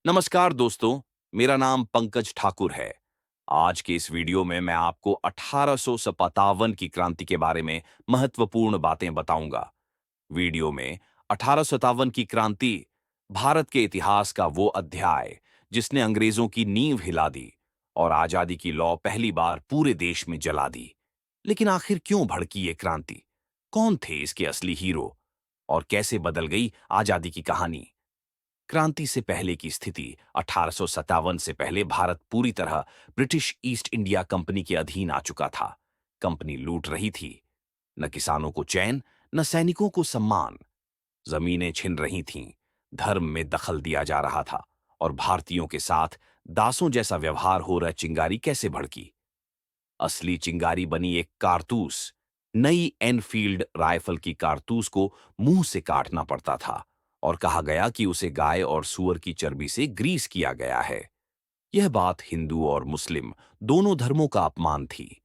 नमस्कार दोस्तों, मेरा नाम पंकज ठाकुर है। आज के इस वीडियो में मैं आपको 1857 की क्रांति के बारे में महत्वपूर्ण बातें बताऊंगा। वीडियो में 1857 की क्रांति भारत के इतिहास का वो अध्याय जिसने अंग्रेजों की नींव हिला दी और आजादी की लौ पहली बार पूरे देश में जला दी। लेकिन आखिर क्यों भड़की ये क्रांति? कौन थे इसके असली हीरो और कैसे बदल गई आजादी की कहानी? क्रांति से पहले की स्थिति 1857 से पहले भारत पूरी तरह ब्रिटिश ईस्ट इंडिया कंपनी के अधीन आ चुका था। कंपनी लूट रही थी। न किसानों को चैन, न सैनिकों को सम्मान। जमीनें छिन रही थीं, धर्म में दखल दिया जा रहा था और भारतीयों के साथ दासों जैसा व्यवहार हो रहा। चिंगारी कैसे भड़की? असली चिंगारी बनी एक कारतूस। नई एनफील्ड राइफल की कारतूस को मुंह से काटना पड़ता था और कहा गया कि उसे गाय और सूअर की चर्बी से ग्रीस किया गया है। यह बात हिंदू और मुस्लिम दोनों धर्मों का अपमान थी।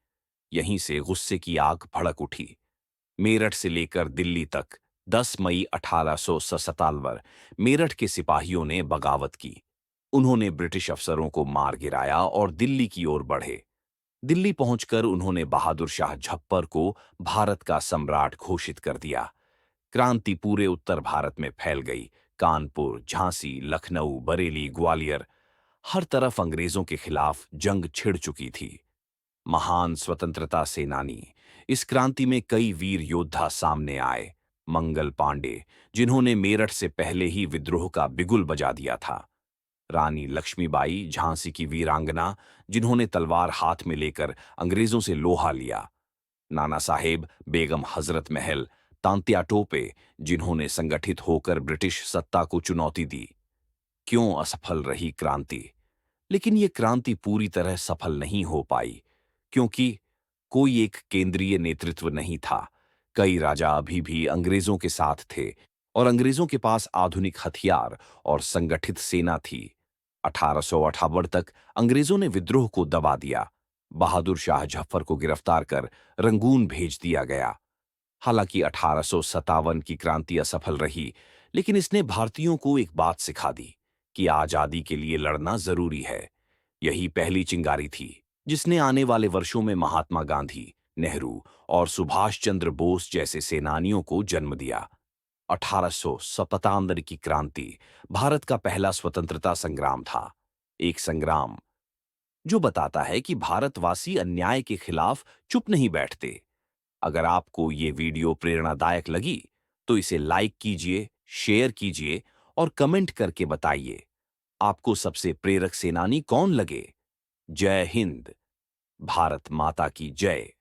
यहीं से गुस्से की आग भड़क उठी। मेरठ से लेकर दिल्ली तक 10 मई 1857 मेरठ के सिपाहियों ने बगावत की। उन्होंने ब्रिटिश अफसरों को मार गिराया और दिल्ली की ओर बढ़े। दिल्ली पहुंचकर उन्होंने बहादुर शाह झप्पर को भारत का सम्राट घोषित कर दिया। क्रांति पूरे उत्तर भारत में फैल गई। कानपुर, झांसी, लखनऊ, बरेली, ग्वालियर, हर तरफ अंग्रेजों के खिलाफ जंग छिड़ चुकी थी। महान स्वतंत्रता सेनानी इस क्रांति में कई वीर योद्धा सामने आए। मंगल पांडे, जिन्होंने मेरठ से पहले ही विद्रोह का बिगुल बजा दिया था। रानी लक्ष्मीबाई, झांसी की वीरांगना, जिन्होंने तलवार हाथ में लेकर अंग्रेजों से लोहा लिया। नाना साहेब, बेगम हजरत महल, तांत्या टोपे, जिन्होंने संगठित होकर ब्रिटिश सत्ता को चुनौती दी। क्यों असफल रही क्रांति? लेकिन ये क्रांति पूरी तरह सफल नहीं हो पाई, क्योंकि कोई एक केंद्रीय नेतृत्व नहीं था। कई राजा अभी भी अंग्रेजों के साथ थे और अंग्रेजों के पास आधुनिक हथियार और संगठित सेना थी। 1858 तक अंग्रेजों ने विद्रोह को दबा दिया। बहादुर शाह जफर को गिरफ्तार कर रंगून भेज दिया गया। हालांकि 1857 की क्रांति असफल रही, लेकिन इसने भारतीयों को एक बात सिखा दी कि आजादी के लिए लड़ना जरूरी है। यही पहली चिंगारी थी जिसने आने वाले वर्षों में महात्मा गांधी, नेहरू और सुभाष चंद्र बोस जैसे सेनानियों को जन्म दिया। 1857 की क्रांति भारत का पहला स्वतंत्रता संग्राम था। एक संग्राम जो बताता है कि भारतवासी अन्याय के खिलाफ चुप नहीं बैठते। अगर आपको ये वीडियो प्रेरणादायक लगी तो इसे लाइक कीजिए, शेयर कीजिए और कमेंट करके बताइए आपको सबसे प्रेरक सेनानी कौन लगे। जय हिंद। भारत माता की जय।